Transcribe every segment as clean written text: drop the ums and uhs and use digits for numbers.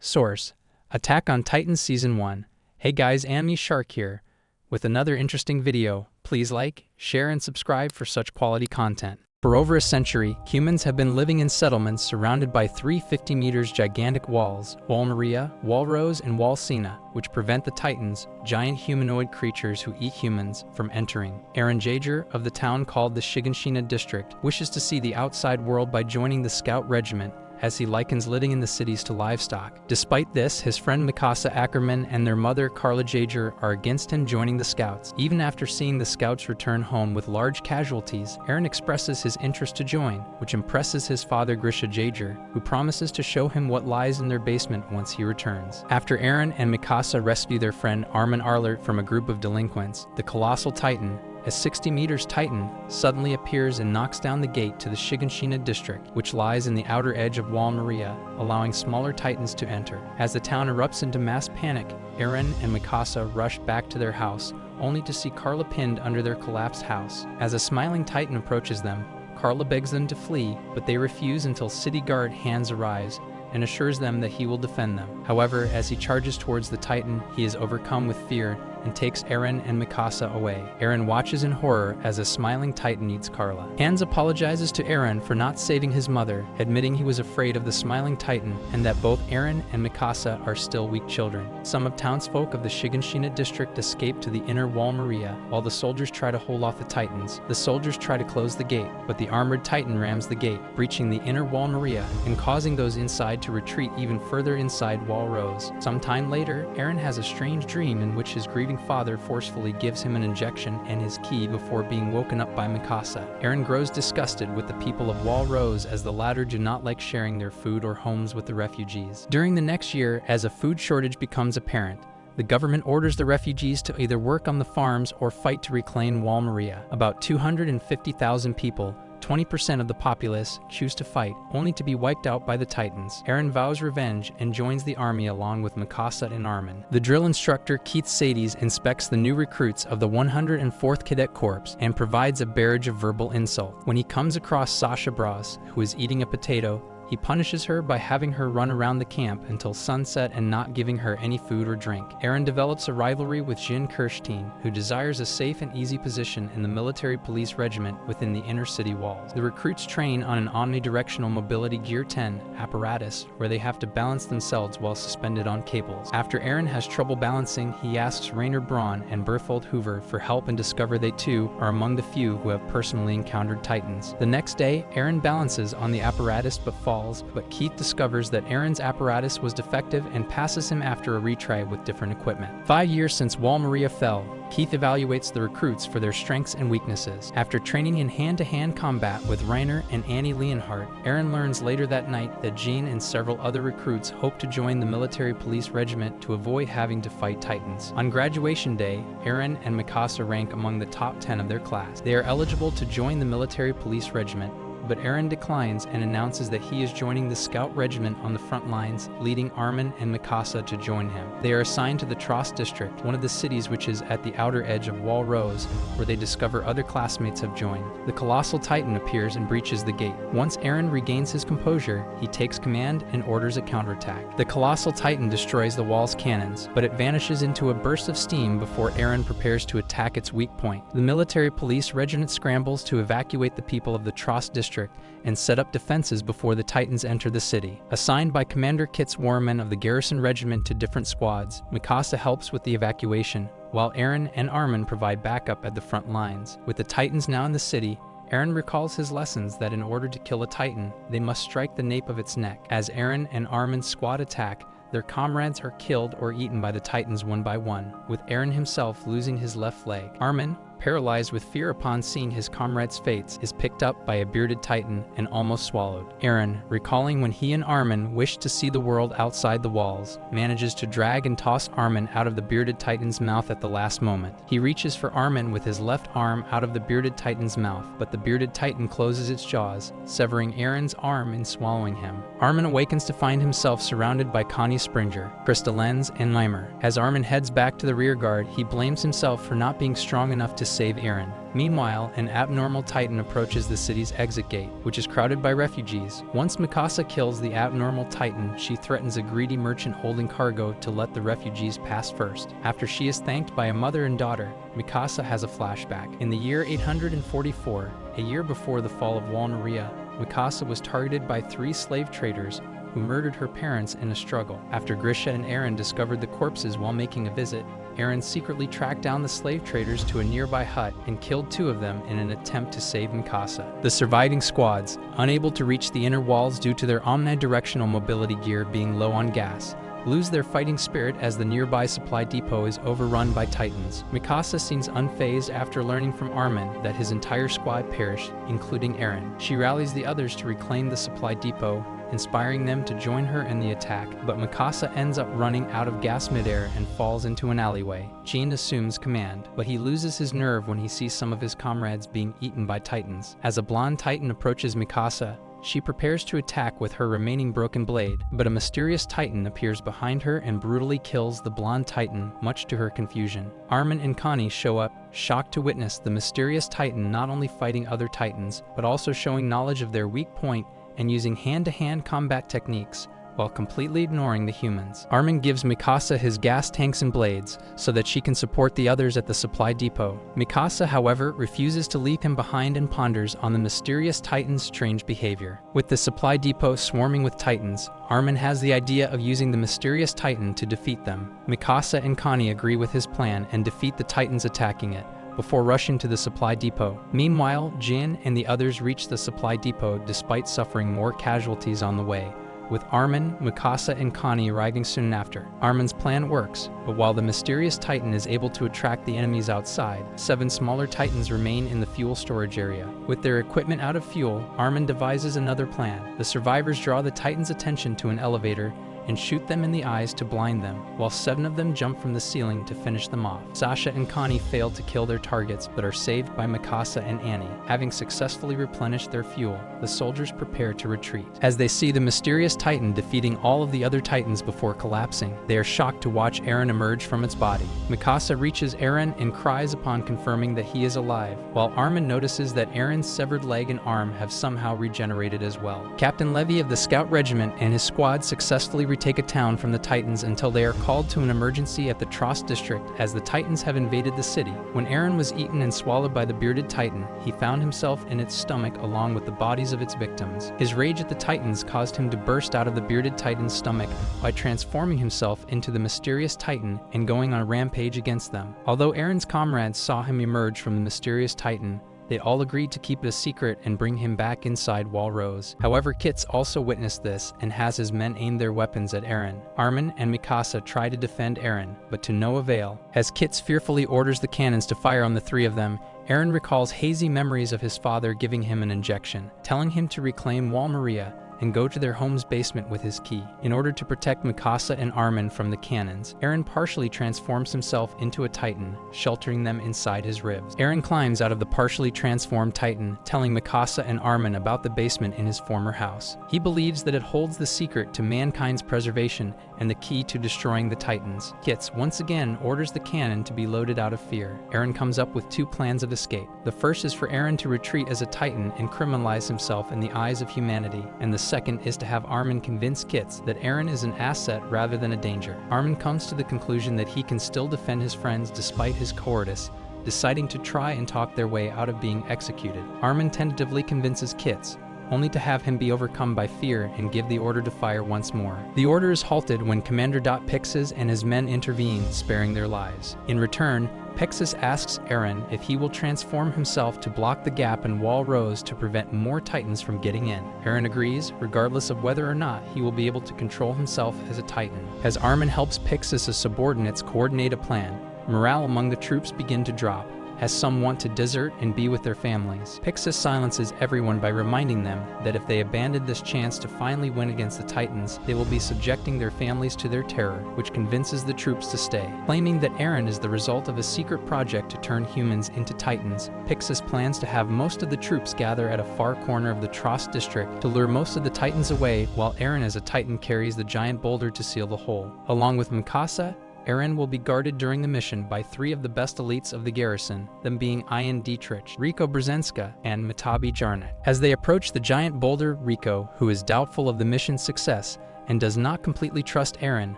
Source: Attack on Titan Season 1. Hey guys, AnimeShark here, with another interesting video. Please like, share, and subscribe for such quality content. For over a century, humans have been living in settlements surrounded by 350 meters gigantic walls, Wall Maria, Wall Rose, and Wall Sina, which prevent the Titans, giant humanoid creatures who eat humans, from entering. Eren Yeager, of the town called the Shiganshina district, wishes to see the outside world by joining the scout regiment, as he likens living in the cities to livestock. Despite this, his friend Mikasa Ackerman and their mother Carla Yeager are against him joining the scouts. Even after seeing the scouts return home with large casualties, Eren expresses his interest to join, which impresses his father Grisha Yeager, who promises to show him what lies in their basement once he returns. After Eren and Mikasa rescue their friend Armin Arlert from a group of delinquents, the Colossal Titan, a 60 meters Titan, suddenly appears and knocks down the gate to the Shiganshina district, which lies in the outer edge of Wall Maria, allowing smaller Titans to enter. As the town erupts into mass panic, Eren and Mikasa rush back to their house, only to see Carla pinned under their collapsed house. As a smiling Titan approaches them, Carla begs them to flee, but they refuse until city guard Hange arrives and assures them that he will defend them. However, as he charges towards the Titan, he is overcome with fear and takes Eren and Mikasa away. Eren watches in horror as a smiling Titan eats Carla. Hange apologizes to Eren for not saving his mother, admitting he was afraid of the smiling Titan and that both Eren and Mikasa are still weak children. Some of townsfolk of the Shiganshina district escape to the inner Wall Maria, while the soldiers try to hold off the Titans. The soldiers try to close the gate, but the armored Titan rams the gate, breaching the inner Wall Maria and causing those inside to retreat even further inside Wall Rose. Some time later, Eren has a strange dream in which his grieving father forcefully gives him an injection and his key before being woken up by Mikasa. Eren grows disgusted with the people of Wall Rose, as the latter do not like sharing their food or homes with the refugees. During the next year, as a food shortage becomes apparent, the government orders the refugees to either work on the farms or fight to reclaim Wall Maria. About 250,000 people, 20% of the populace, choose to fight, only to be wiped out by the Titans. Eren vows revenge and joins the army along with Mikasa and Armin. The drill instructor Keith Sades inspects the new recruits of the 104th Cadet Corps and provides a barrage of verbal insult. When he comes across Sasha Bras, who is eating a potato, he punishes her by having her run around the camp until sunset and not giving her any food or drink. Eren develops a rivalry with Jin Kirstein, who desires a safe and easy position in the military police regiment within the inner city walls. The recruits train on an omnidirectional mobility Gear 10 apparatus, where they have to balance themselves while suspended on cables. After Eren has trouble balancing, he asks Rainer Braun and Berthold Hoover for help and discover they too are among the few who have personally encountered Titans. The next day, Eren balances on the apparatus but falls, but Keith discovers that Eren's apparatus was defective and passes him after a retry with different equipment. 5 years since Wall Maria fell, Keith evaluates the recruits for their strengths and weaknesses. After training in hand-to-hand combat with Rainer and Annie Leonhardt, Eren learns later that night that Jean and several other recruits hope to join the military police regiment to avoid having to fight Titans. On graduation day, Eren and Mikasa rank among the top 10 of their class. They are eligible to join the military police regiment, but Eren declines and announces that he is joining the scout regiment on the front lines, leading Armin and Mikasa to join him. They are assigned to the Trost district, one of the cities which is at the outer edge of Wall Rose, where they discover other classmates have joined. The Colossal Titan appears and breaches the gate. Once Eren regains his composure, he takes command and orders a counterattack. The Colossal Titan destroys the wall's cannons, but it vanishes into a burst of steam before Eren prepares to attack its weak point. The military police regiment scrambles to evacuate the people of the Trost district and set up defenses before the Titans enter the city. Assigned by Commander Kitz Warman of the Garrison Regiment to different squads, Mikasa helps with the evacuation, while Eren and Armin provide backup at the front lines. With the Titans now in the city, Eren recalls his lessons that in order to kill a Titan, they must strike the nape of its neck. As Eren and Armin's squad attack, their comrades are killed or eaten by the Titans one by one, with Eren himself losing his left leg. Armin, paralyzed with fear upon seeing his comrades' fates, is picked up by a bearded Titan and almost swallowed. Eren, recalling when he and Armin wished to see the world outside the walls, manages to drag and toss Armin out of the bearded Titan's mouth at the last moment. He reaches for Armin with his left arm out of the bearded Titan's mouth, but the bearded Titan closes its jaws, severing Eren's arm in swallowing him. Armin awakens to find himself surrounded by Connie Springer, Krista Lenz, and Leimer. As Armin heads back to the rear guard, he blames himself for not being strong enough to save Eren. Meanwhile, an abnormal Titan approaches the city's exit gate, which is crowded by refugees. Once Mikasa kills the abnormal Titan, she threatens a greedy merchant holding cargo to let the refugees pass first. After she is thanked by a mother and daughter, Mikasa has a flashback. In the year 844, a year before the fall of Wall Maria, Mikasa was targeted by 3 slave traders who murdered her parents in a struggle. After Grisha and Eren discovered the corpses while making a visit, Eren secretly tracked down the slave traders to a nearby hut and killed 2 of them in an attempt to save Mikasa. The surviving squads, unable to reach the inner walls due to their omnidirectional mobility gear being low on gas, lose their fighting spirit as the nearby supply depot is overrun by Titans. Mikasa seems unfazed after learning from Armin that his entire squad perished, including Eren. She rallies the others to reclaim the supply depot, inspiring them to join her in the attack, but Mikasa ends up running out of gas midair and falls into an alleyway. Jean assumes command, but he loses his nerve when he sees some of his comrades being eaten by Titans. As a blonde Titan approaches Mikasa, she prepares to attack with her remaining broken blade, but a mysterious Titan appears behind her and brutally kills the blonde Titan, much to her confusion. Armin and Connie show up, shocked to witness the mysterious Titan not only fighting other Titans, but also showing knowledge of their weak point and using hand-to-hand combat techniques, while completely ignoring the humans. Armin gives Mikasa his gas tanks and blades so that she can support the others at the supply depot. Mikasa, however, refuses to leave him behind and ponders on the mysterious Titan's strange behavior. With the supply depot swarming with Titans, Armin has the idea of using the mysterious Titan to defeat them. Mikasa and Connie agree with his plan and defeat the Titans attacking it, before rushing to the supply depot. Meanwhile, Jin and the others reach the supply depot despite suffering more casualties on the way, with Armin, Mikasa, and Connie arriving soon after. Armin's plan works, but while the mysterious Titan is able to attract the enemies outside, 7 smaller Titans remain in the fuel storage area. With their equipment out of fuel, Armin devises another plan. The survivors draw the Titans' attention to an elevator and shoot them in the eyes to blind them, while 7 of them jump from the ceiling to finish them off. Sasha and Connie fail to kill their targets, but are saved by Mikasa and Annie. Having successfully replenished their fuel, the soldiers prepare to retreat. As they see the mysterious Titan defeating all of the other Titans before collapsing, they are shocked to watch Eren emerge from its body. Mikasa reaches Eren and cries upon confirming that he is alive, while Armin notices that Eren's severed leg and arm have somehow regenerated as well. Captain Levi of the Scout Regiment and his squad successfully retake a town from the Titans until they are called to an emergency at the Trost district as the Titans have invaded the city. When Eren was eaten and swallowed by the bearded Titan, he found himself in its stomach along with the bodies of its victims. His rage at the Titans caused him to burst out of the bearded Titan's stomach by transforming himself into the mysterious Titan and going on a rampage against them. Although Eren's comrades saw him emerge from the mysterious Titan, they all agreed to keep it a secret and bring him back inside Wall Rose. However, Kits also witnessed this and has his men aim their weapons at Eren. Armin and Mikasa try to defend Eren, but to no avail. As Kits fearfully orders the cannons to fire on the 3 of them, Eren recalls hazy memories of his father giving him an injection, telling him to reclaim Wall Maria and go to their home's basement with his key. In order to protect Mikasa and Armin from the cannons, Eren partially transforms himself into a Titan, sheltering them inside his ribs. Eren climbs out of the partially transformed Titan, telling Mikasa and Armin about the basement in his former house. He believes that it holds the secret to mankind's preservation and the key to destroying the Titans. Kits once again orders the cannon to be loaded out of fear. Eren comes up with 2 plans of escape. The first is for Eren to retreat as a Titan and criminalize himself in the eyes of humanity, and the second is to have Armin convince Kits that Eren is an asset rather than a danger. Armin comes to the conclusion that he can still defend his friends despite his cowardice, deciding to try and talk their way out of being executed. Armin tentatively convinces Kits, only to have him be overcome by fear and give the order to fire once more. The order is halted when Commander Pixis and his men intervene, sparing their lives. In return, Pixis asks Eren if he will transform himself to block the gap in Wall Rose to prevent more Titans from getting in. Eren agrees, regardless of whether or not he will be able to control himself as a Titan. As Armin helps Pixis' subordinates coordinate a plan, morale among the troops begin to drop, as some want to desert and be with their families. Pixis silences everyone by reminding them that if they abandon this chance to finally win against the Titans, they will be subjecting their families to their terror, which convinces the troops to stay. Claiming that Eren is the result of a secret project to turn humans into Titans, Pixis plans to have most of the troops gather at a far corner of the Trost district to lure most of the Titans away, while Eren as a Titan carries the giant boulder to seal the hole. Along with Mikasa, Eren will be guarded during the mission by 3 of the best elites of the garrison, them being Ian Dietrich, Rico Brzezinska, and Matabi Jarnett. As they approach the giant boulder, Rico, who is doubtful of the mission's success and does not completely trust Eren,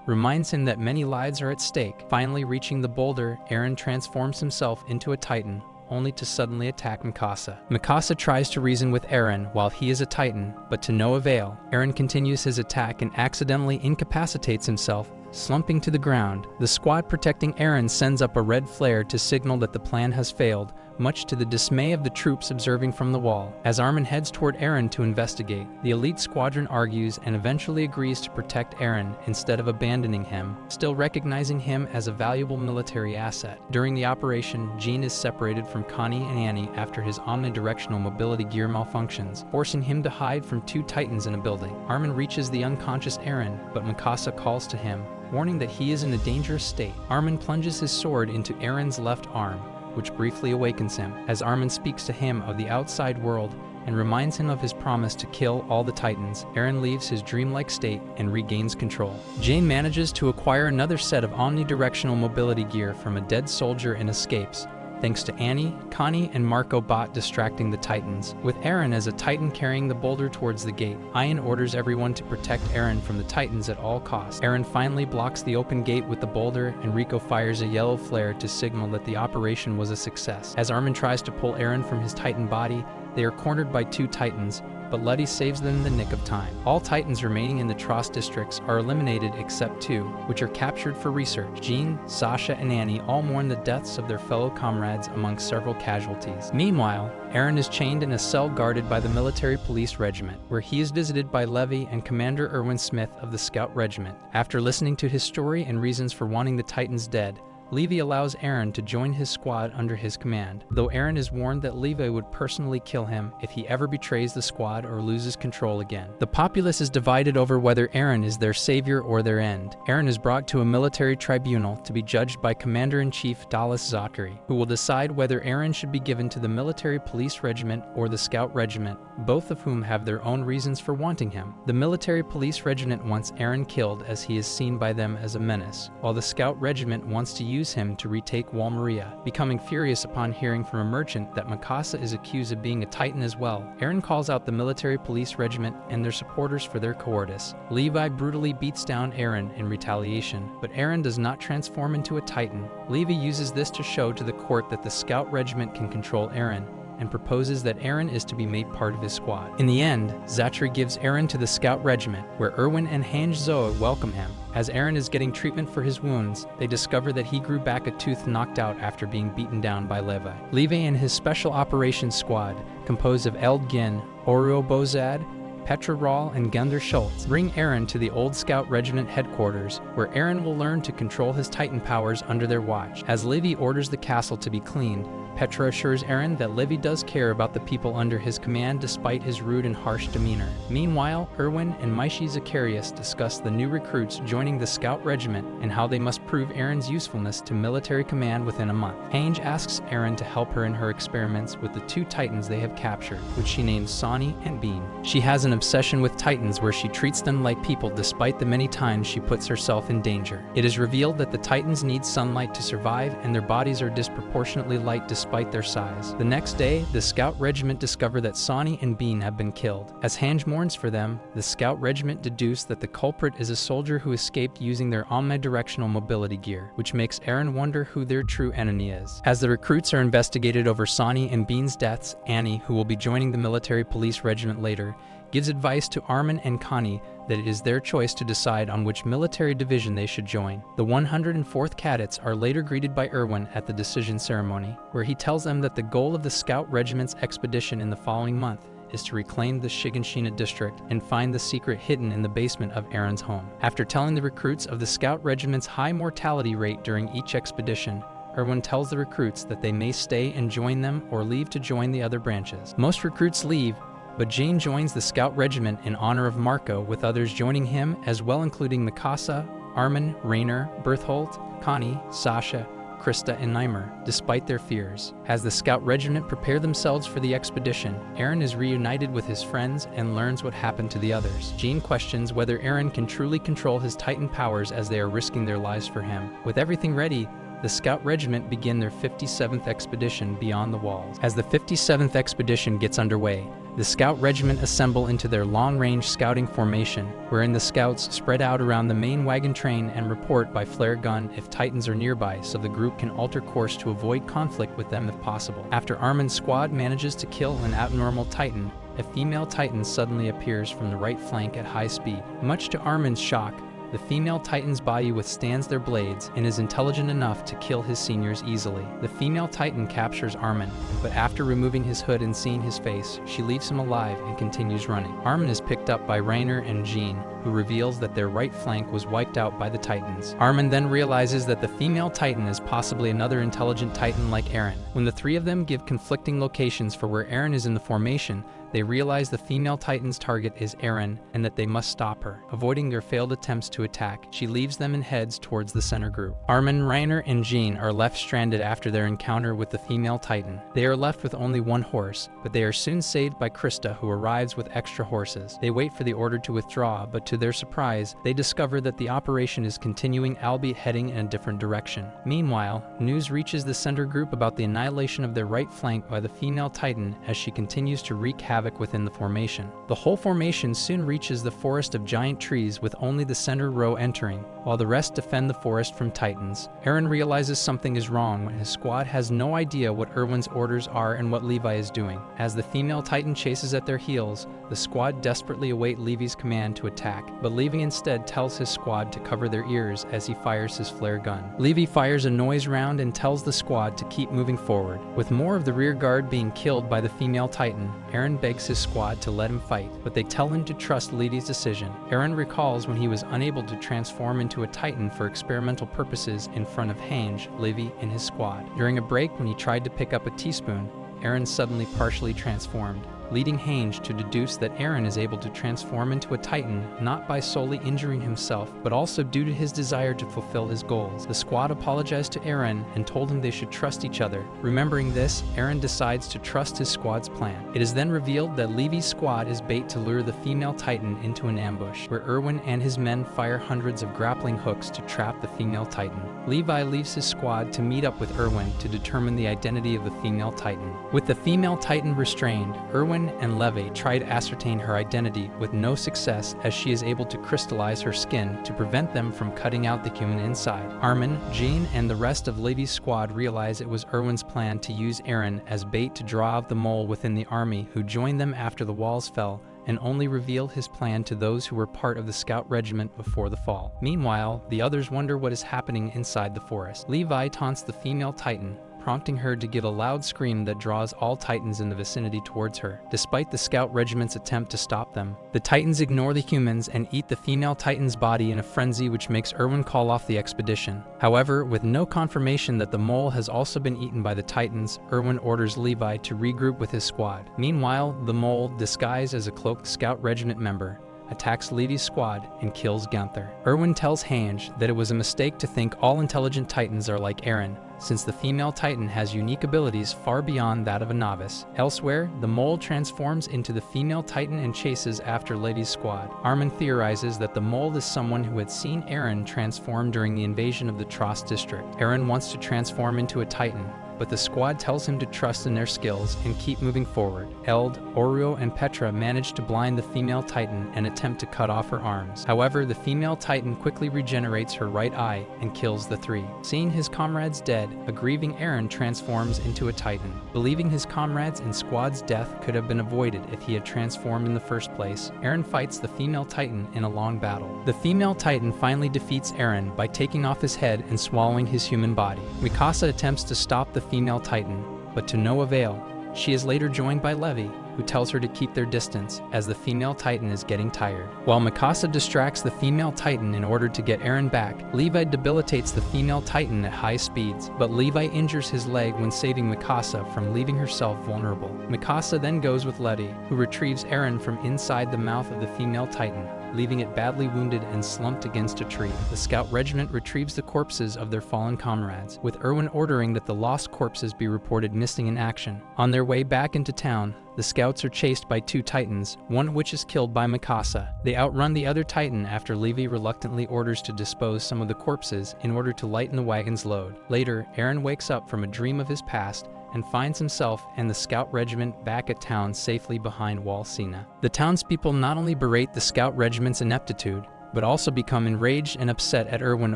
reminds him that many lives are at stake. Finally reaching the boulder, Eren transforms himself into a Titan, only to suddenly attack Mikasa. Mikasa tries to reason with Eren while he is a Titan, but to no avail. Eren continues his attack and accidentally incapacitates himself, slumping to the ground. The squad protecting Eren sends up a red flare to signal that the plan has failed, much to the dismay of the troops observing from the wall. As Armin heads toward Eren to investigate, the elite squadron argues and eventually agrees to protect Eren instead of abandoning him, still recognizing him as a valuable military asset. During the operation, Jean is separated from Connie and Annie after his omnidirectional mobility gear malfunctions, forcing him to hide from 2 Titans in a building. Armin reaches the unconscious Eren, but Mikasa calls to him, warning that he is in a dangerous state. Armin plunges his sword into Eren's left arm, which briefly awakens him. As Armin speaks to him of the outside world and reminds him of his promise to kill all the Titans, Eren leaves his dreamlike state and regains control. Jane manages to acquire another set of omnidirectional mobility gear from a dead soldier and escapes, thanks to Annie, Connie, and Marco Bot distracting the Titans. With Eren as a Titan carrying the boulder towards the gate, Ian orders everyone to protect Eren from the Titans at all costs. Eren finally blocks the open gate with the boulder, and Rico fires a yellow flare to signal that the operation was a success. As Armin tries to pull Eren from his Titan body, they are cornered by 2 Titans, but Letty saves them in the nick of time. All Titans remaining in the Trost districts are eliminated except 2, which are captured for research. Jean, Sasha, and Annie all mourn the deaths of their fellow comrades among several casualties. Meanwhile, Eren is chained in a cell guarded by the military police regiment, where he is visited by Levi and Commander Erwin Smith of the Scout Regiment. After listening to his story and reasons for wanting the Titans dead, Levi allows Eren to join his squad under his command, though Eren is warned that Levi would personally kill him if he ever betrays the squad or loses control again. The populace is divided over whether Eren is their savior or their end. Eren is brought to a military tribunal to be judged by Commander-in-Chief Dallas Zachary, who will decide whether Eren should be given to the military police regiment or the scout regiment, both of whom have their own reasons for wanting him. The military police regiment wants Eren killed as he is seen by them as a menace, while the scout regiment wants to use him to retake Wall Maria. Becoming furious upon hearing from a merchant that Mikasa is accused of being a Titan as well, Eren calls out the military police regiment and their supporters for their cowardice. Levi brutally beats down Eren in retaliation, but Eren does not transform into a Titan. Levi uses this to show to the court that the scout regiment can control Eren, and proposes that Eren is to be made part of his squad. In the end, Zachary gives Eren to the Scout Regiment, where Erwin and Hange Zoe welcome him. As Eren is getting treatment for his wounds, they discover that he grew back a tooth knocked out after being beaten down by Levi. Levi and his Special Operations Squad, composed of Eldgin, Oreo Bozad, Petra Rahl, and Gunther Schultz, bring Eren to the old Scout Regiment headquarters, where Eren will learn to control his Titan powers under their watch. As Levi orders the castle to be cleaned, Petra assures Eren that Levi does care about the people under his command despite his rude and harsh demeanor. Meanwhile, Erwin and Maishi Zacharias discuss the new recruits joining the Scout Regiment and how they must prove Eren's usefulness to military command within a month. Hange asks Eren to help her in her experiments with the 2 Titans they have captured, which she names Sani and Bean. She has an obsession with Titans where she treats them like people despite the many times she puts herself in danger. It is revealed that the Titans need sunlight to survive and their bodies are disproportionately light despite their size. The next day, the Scout Regiment discover that Sani and Bean have been killed. As Hange mourns for them, the Scout Regiment deduce that the culprit is a soldier who escaped using their omnidirectional mobility gear, which makes Eren wonder who their true enemy is. As the recruits are investigated over Sani and Bean's deaths, Annie, who will be joining the military police regiment later, gives advice to Armin and Connie that it is their choice to decide on which military division they should join. The 104th Cadets are later greeted by Erwin at the decision ceremony, where he tells them that the goal of the Scout Regiment's expedition in the following month is to reclaim the Shiganshina district and find the secret hidden in the basement of Eren's home. After telling the recruits of the Scout Regiment's high mortality rate during each expedition, Erwin tells the recruits that they may stay and join them or leave to join the other branches. Most recruits leave, but Jane joins the Scout Regiment in honor of Marco, with others joining him as well, including Mikasa, Armin, Rainer, Berthold, Connie, Sasha, Krista and Nymer, despite their fears. As the scout regiment prepare themselves for the expedition, Eren is reunited with his friends and learns what happened to the others. Jean questions whether Eren can truly control his Titan powers as they are risking their lives for him. With everything ready, the Scout Regiment begin their 57th expedition beyond the walls. As the 57th expedition gets underway, the Scout Regiment assemble into their long-range scouting formation, wherein the scouts spread out around the main wagon train and report by flare gun if Titans are nearby so the group can alter course to avoid conflict with them if possible. After Armin's squad manages to kill an abnormal Titan, a female Titan suddenly appears from the right flank at high speed. Much to Armin's shock, the female Titan's body withstands their blades and is intelligent enough to kill his seniors easily. The female Titan captures Armin, but after removing his hood and seeing his face, she leaves him alive and continues running. Armin is picked up by Reiner and Jean, who reveals that their right flank was wiped out by the Titans. Armin then realizes that the female Titan is possibly another intelligent Titan like Eren. When the three of them give conflicting locations for where Eren is in the formation, they realize the female Titan's target is Eren and that they must stop her. Avoiding their failed attempts to attack, she leaves them and heads towards the center group. Armin, Reiner, and Jean are left stranded after their encounter with the female Titan. They are left with only one horse, but they are soon saved by Krista, who arrives with extra horses. They wait for the order to withdraw, but to their surprise, they discover that the operation is continuing, albeit heading in a different direction. Meanwhile, news reaches the center group about the annihilation of their right flank by the female Titan as she continues to wreak havoc within the formation. The whole formation soon reaches the forest of giant trees with only the center row entering, while the rest defend the forest from Titans. Eren realizes something is wrong when his squad has no idea what Erwin's orders are and what Levi is doing. As the female Titan chases at their heels, the squad desperately await Levi's command to attack, but Levi instead tells his squad to cover their ears as he fires his flare gun. Levi fires a noise round and tells the squad to keep moving forward. With more of the rear guard being killed by the female Titan, Eren begs his squad to let him fight, but they tell him to trust Levi's decision. Eren recalls when he was unable to transform into a Titan for experimental purposes in front of Hange, Levi, and his squad. During a break when he tried to pick up a teaspoon, Eren suddenly partially transformed, leading Hange to deduce that Eren is able to transform into a Titan not by solely injuring himself, but also due to his desire to fulfill his goals. The squad apologized to Eren and told him they should trust each other. Remembering this, Eren decides to trust his squad's plan. It is then revealed that Levi's squad is bait to lure the female Titan into an ambush, where Erwin and his men fire hundreds of grappling hooks to trap the female Titan. Levi leaves his squad to meet up with Erwin to determine the identity of the female Titan. With the female Titan restrained, Erwin and Levi try to ascertain her identity with no success, as she is able to crystallize her skin to prevent them from cutting out the human inside. Armin, Jean, and the rest of Levi's squad realize it was Erwin's plan to use Eren as bait to draw out the mole within the army who joined them after the walls fell, and only revealed his plan to those who were part of the Scout Regiment before the fall. Meanwhile, the others wonder what is happening inside the forest. Levi taunts the female Titan, prompting her to give a loud scream that draws all Titans in the vicinity towards her. Despite the Scout Regiment's attempt to stop them, the Titans ignore the humans and eat the female Titan's body in a frenzy, which makes Erwin call off the expedition. However, with no confirmation that the mole has also been eaten by the Titans, Erwin orders Levi to regroup with his squad. Meanwhile, the mole, disguised as a cloaked Scout Regiment member, attacks Levi's squad and kills Gunther. Erwin tells Hange that it was a mistake to think all intelligent Titans are like Eren, since the female Titan has unique abilities far beyond that of a novice. Elsewhere, the mole transforms into the female Titan and chases after Levi's squad. Armin theorizes that the mole is someone who had seen Eren transform during the invasion of the Trost district. Eren wants to transform into a Titan, but the squad tells him to trust in their skills and keep moving forward. Eld, Oruo, and Petra manage to blind the female Titan and attempt to cut off her arms. However, the female Titan quickly regenerates her right eye and kills the three. Seeing his comrades dead, a grieving Eren transforms into a Titan. Believing his comrades and squad's death could have been avoided if he had transformed in the first place, Eren fights the female Titan in a long battle. The female Titan finally defeats Eren by taking off his head and swallowing his human body. Mikasa attempts to stop the female Titan, but to no avail. She is later joined by Levi, who tells her to keep their distance as the female Titan is getting tired. While Mikasa distracts the female Titan in order to get Eren back, Levi debilitates the female Titan at high speeds, but Levi injures his leg when saving Mikasa from leaving herself vulnerable. Mikasa then goes with Levi, who retrieves Eren from inside the mouth of the female Titan. leaving it badly wounded and slumped against a tree. The scout regiment retrieves the corpses of their fallen comrades, with Erwin ordering that the lost corpses be reported missing in action. On their way back into town, the scouts are chased by two Titans, one of which is killed by Mikasa. They outrun the other Titan after Levi reluctantly orders to dispose some of the corpses in order to lighten the wagon's load. Later, Eren wakes up from a dream of his past and finds himself and the scout regiment back at town safely behind Wall Sina. The townspeople not only berate the scout regiment's ineptitude, but also become enraged and upset at Erwin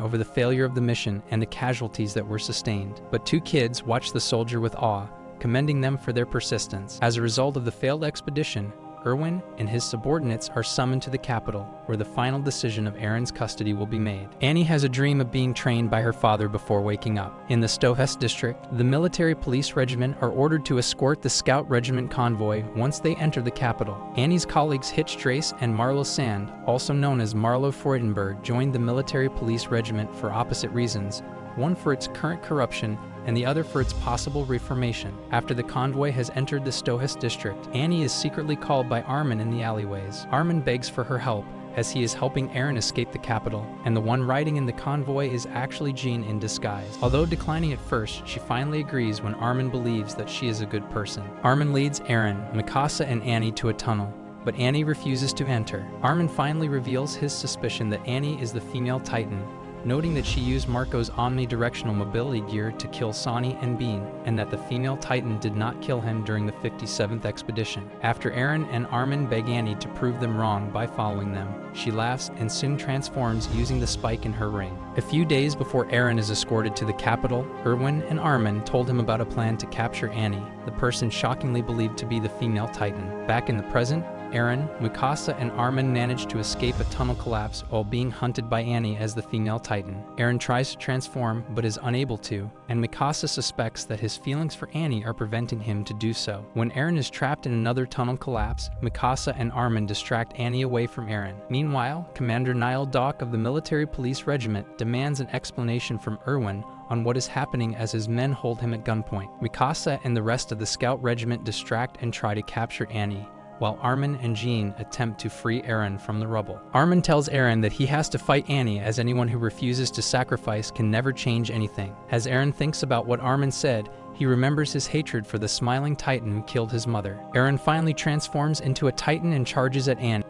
over the failure of the mission and the casualties that were sustained. But two kids watch the soldier with awe, commending them for their persistence. As a result of the failed expedition, Erwin and his subordinates are summoned to the capital, where the final decision of Eren's custody will be made. Annie has a dream of being trained by her father before waking up. In the Stohest district, the military police regiment are ordered to escort the scout regiment convoy once they enter the capital. Annie's colleagues Hitch Drace and Marlo Sand, also known as Marlo Freudenberg, joined the military police regiment for opposite reasons, one for its current corruption and the other for its possible reformation. After the convoy has entered the Stohest district, Annie is secretly called by Armin in the alleyways. Armin begs for her help, as he is helping Eren escape the capital, and the one riding in the convoy is actually Jean in disguise. Although declining at first, she finally agrees when Armin believes that she is a good person. Armin leads Eren, Mikasa, and Annie to a tunnel, but Annie refuses to enter. Armin finally reveals his suspicion that Annie is the female Titan, noting that she used Marco's omnidirectional mobility gear to kill Sonny and Bean, and that the female Titan did not kill him during the 57th expedition. After Eren and Armin beg Annie to prove them wrong by following them, she laughs and soon transforms using the spike in her ring. A few days before Eren is escorted to the capital, Erwin and Armin told him about a plan to capture Annie, the person shockingly believed to be the female Titan. Back in the present, Eren, Mikasa, and Armin manage to escape a tunnel collapse while being hunted by Annie as the female Titan. Eren tries to transform but is unable to, and Mikasa suspects that his feelings for Annie are preventing him to do so. When Eren is trapped in another tunnel collapse, Mikasa and Armin distract Annie away from Eren. Meanwhile, Commander Niall Dock of the Military Police Regiment demands an explanation from Erwin on what is happening as his men hold him at gunpoint. Mikasa and the rest of the Scout Regiment distract and try to capture Annie, while Armin and Jean attempt to free Eren from the rubble. Armin tells Eren that he has to fight Annie, as anyone who refuses to sacrifice can never change anything. As Eren thinks about what Armin said, he remembers his hatred for the smiling Titan who killed his mother. Eren finally transforms into a Titan and charges at Annie,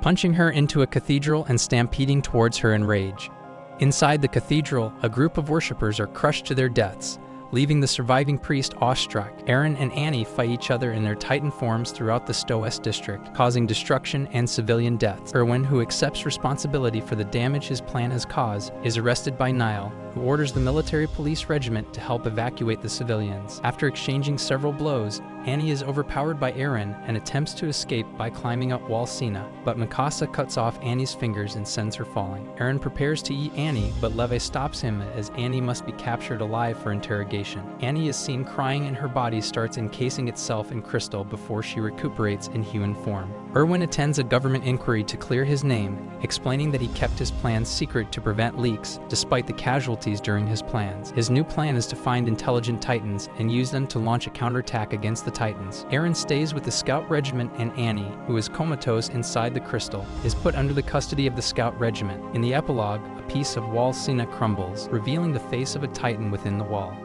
punching her into a cathedral and stampeding towards her in rage. Inside the cathedral, a group of worshippers are crushed to their deaths, leaving the surviving priest awestruck. Eren and Annie fight each other in their Titan forms throughout the Stohest district, causing destruction and civilian deaths. Erwin, who accepts responsibility for the damage his plan has caused, is arrested by Niall, who orders the military police regiment to help evacuate the civilians. After exchanging several blows, Annie is overpowered by Eren and attempts to escape by climbing up Wall Sina, but Mikasa cuts off Annie's fingers and sends her falling. Eren prepares to eat Annie, but Levi stops him as Annie must be captured alive for interrogation. Annie is seen crying and her body starts encasing itself in crystal before she recuperates in human form. Erwin attends a government inquiry to clear his name, explaining that he kept his plans secret to prevent leaks, despite the casualties during his plans. His new plan is to find intelligent Titans and use them to launch a counterattack against the Titans. Eren stays with the Scout Regiment, and Annie, who is comatose inside the crystal, is put under the custody of the Scout Regiment. In the epilogue, a piece of Wall Sina crumbles, revealing the face of a Titan within the wall.